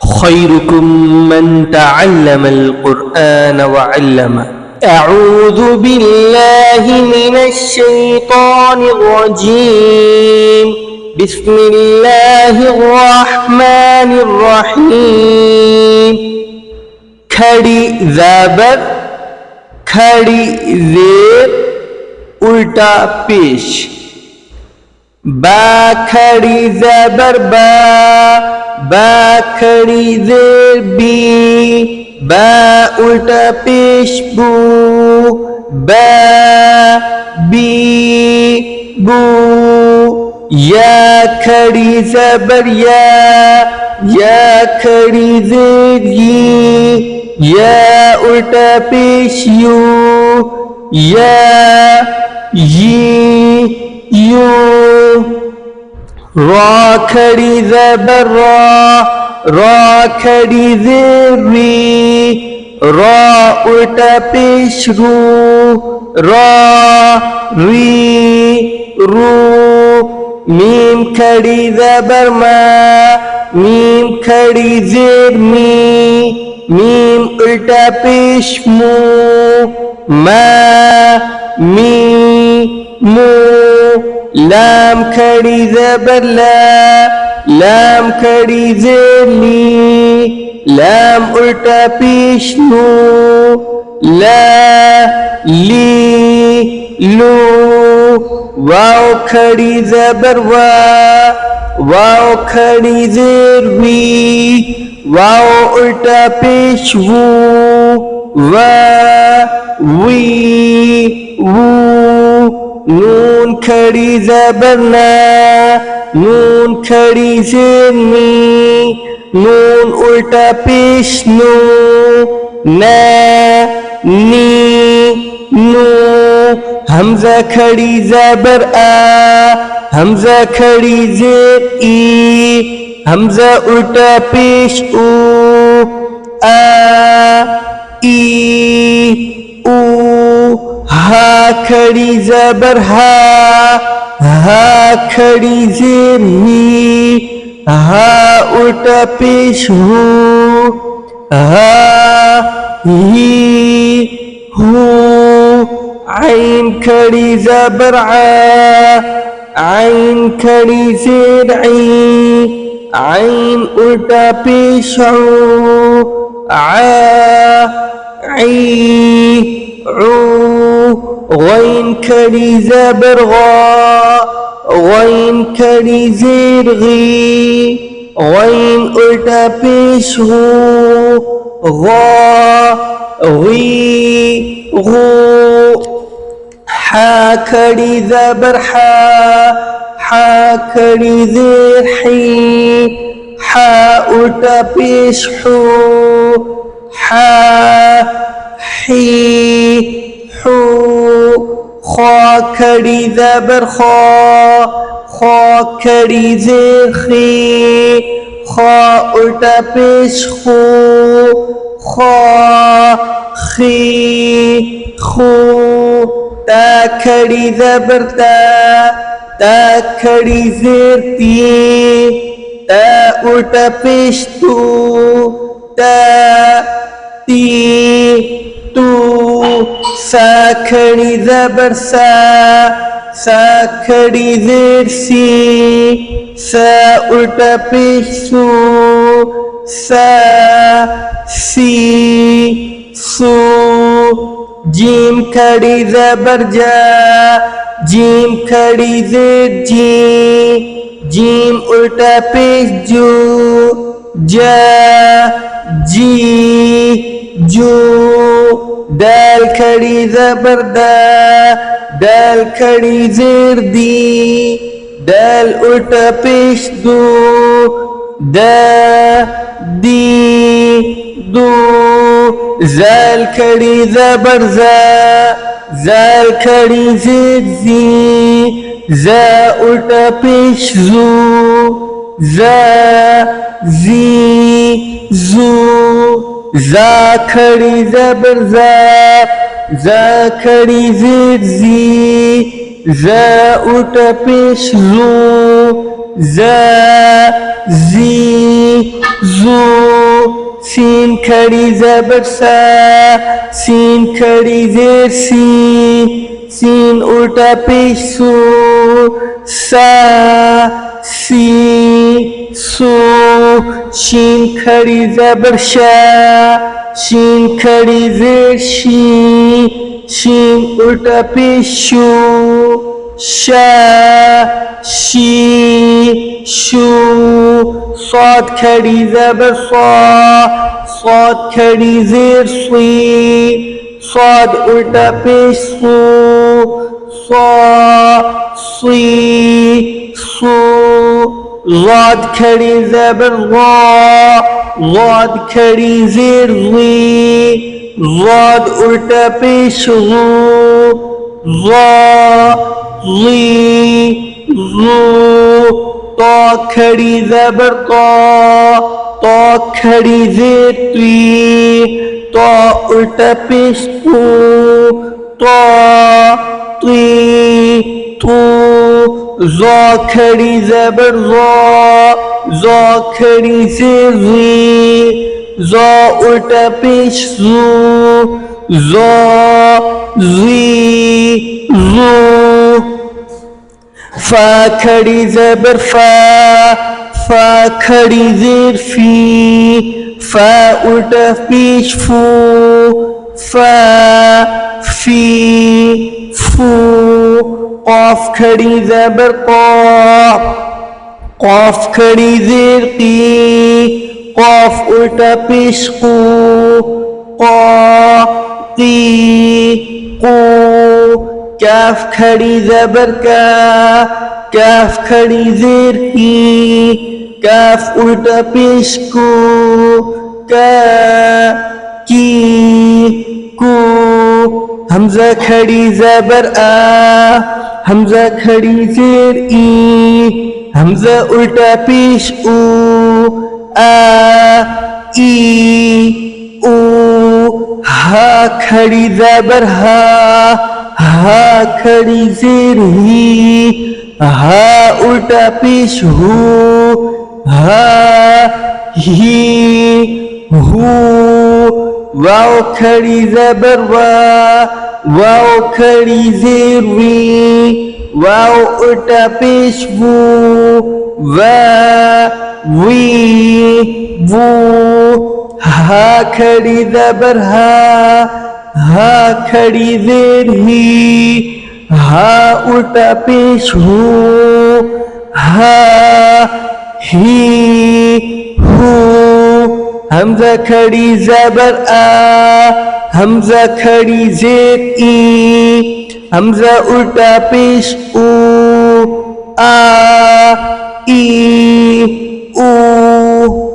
खैरुकुम मन तअल्लमल कुरआन व अल्लमा। अऊज़ु बिल्लाहि मिनश शैतानिर रजीम। बिस्मिल्लाहिर रहमानिर रहीम। खड़ी ज़बर, खड़ी ज़ेर, उल्टा पेश। बा खड़ी ज़बर बा, बा खड़ी ज़ेर बी, बा उल्टा पेश बू, बा बी बू। या खड़ी ज़बर या खड़ी ज़ेर या उल्टा पेश यू, या यू। रा खड़ी ज़बर रा खड़ी ज़ेर री, रा उल्टा पेश रू, रा री रू। मीम खड़ी ज़बर मीम खड़ी ज़ेर मीम उल्टा पेश मू, मा मी मू। लाम खड़ी ज़बर लाम खड़ी ज़ेर लाम उल्टा पेश लू, ला ली लू। वाव खड़ी ज़बर वाव खड़ी ज़ेर वाव उल्टा पेश वू, वा वी वू। नून खड़ी ज़बर नून खड़ी ज़ेर नून उल्टा पेश नू, ना नी नू। हमज़ा खड़ी ज़बर हमज़ा खड़ी ज़ेर हमज़ा उल्टा पेश ऊ, आ ई ऊ। हा खड़ी ज़बर हा खड़ी ज़ेर हा उल्टा पेश हू, हा ही हू। आइन खड़ी ज़बर आइन खड़ी ज़ेर आइन उल्टा पेश ऊ, आ ई ऊ। गैन खड़ी ज़बर गैन खड़ी ज़ेर गैन उल्टा पेश हू, गा गी गू। हा खड़ी ज़बर हा खड़ी ज़ेर हा उल्टा पेश हू, हा ही हू। खा खड़ी ज़बर खा खड़ी ज़ेर खा उल्टा पेश खू, खा खी खू। ता खड़ी ज़बर ता खड़ी ज़ेर ता उल्टा पेश तू, ता ती तू। सा खड़ी ज़बर सा खड़ी ज़ेर सा उल्टा पेश सू, सा सी सू। जीम खड़ी ज़बर जीम खड़ी ज़ेर जीम उल्टा पेश जू, जा जी जू। दाल खड़ी ज़बर दाल खड़ी ज़ेर दाल उल्टा पेश दू, दा दी दू। ज़ाल खड़ी ज़बर ज़ाल खड़ी ज़ेर ज़ा उल्टा पेश जू, ज़ा जी जू। ज़ा खड़ी ज़बर ज़ा खड़ी ज़ेर ज़ा उल्टा पेश ज़ू, ज़ा जी जू। सीन खड़ी ज़बर सा, सीन खड़ी ज़ेर सी, सीन उल्टा पेश सू, सा सी सू, शीन खड़ी ज़बर शा, शीन खड़ी ज़ेर शी, शीन उल्टा पेश शू, शा शी शू, صاد खड़ी ज़बर सा, صاد खड़ी ज़ेर सी, صاد उल्टा पेश सू, सा सी सू, ज़ाद खड़ी ज़बर ज़ा, ज़ाद खड़ी ज़ेर ज़ी, ज़ाद उल्टा पेश ज़ू, ज़ा ज़ी ज़ू, ता खड़ी ज़बर ता, ता खड़ी ज़ेर ती, ता उल्टा पेश तू, ता ती तू, ज़ा खड़ी ज़बर ज़ा, ज़ा खड़ी ज़ेर ज़ी, ज़ा उल्टा पेश ज़ू, ज़ा ज़ी ज़ू, फा खड़ी ज़बर फा, फा खड़ी ज़ेर फी, फा उल्टा पेश फू, फा फी फू, क़ाफ खड़ी ज़बर क़ा, क़ाफ खड़ी ज़ेर क़ी, क़ाफ उल्टा पेश क़ू, क़ा क़ी क़ू, काफ खड़ी ज़बर का, काफ खड़ी ज़ेर की, काफ उल्टा पेश को, का की को, हमजा खड़ी ज़बर आ, हमजा खड़ी ज़ेर ई, हमजा उल्टा पेश ऊ, आ ई ऊ, हा खड़ी ज़बर हा, हा खड़ी ज़ेर ही, हा उल्टा पेश हू, हा ही हू, वाव खड़ी ज़बर वा, वाव खड़ी ज़ेर वी, वाव उल्टा पेश वू, वा वी वू, हा खड़ी ज़बर हा, हा खड़ी ज़ेर ही, हा उल्टा पेश हू, हा ही हू, हमजा खड़ी ज़बर आ, हमजा खड़ी ज़ेर ई, हमजा उल्टा पेश ऊ, आ ई ऊ।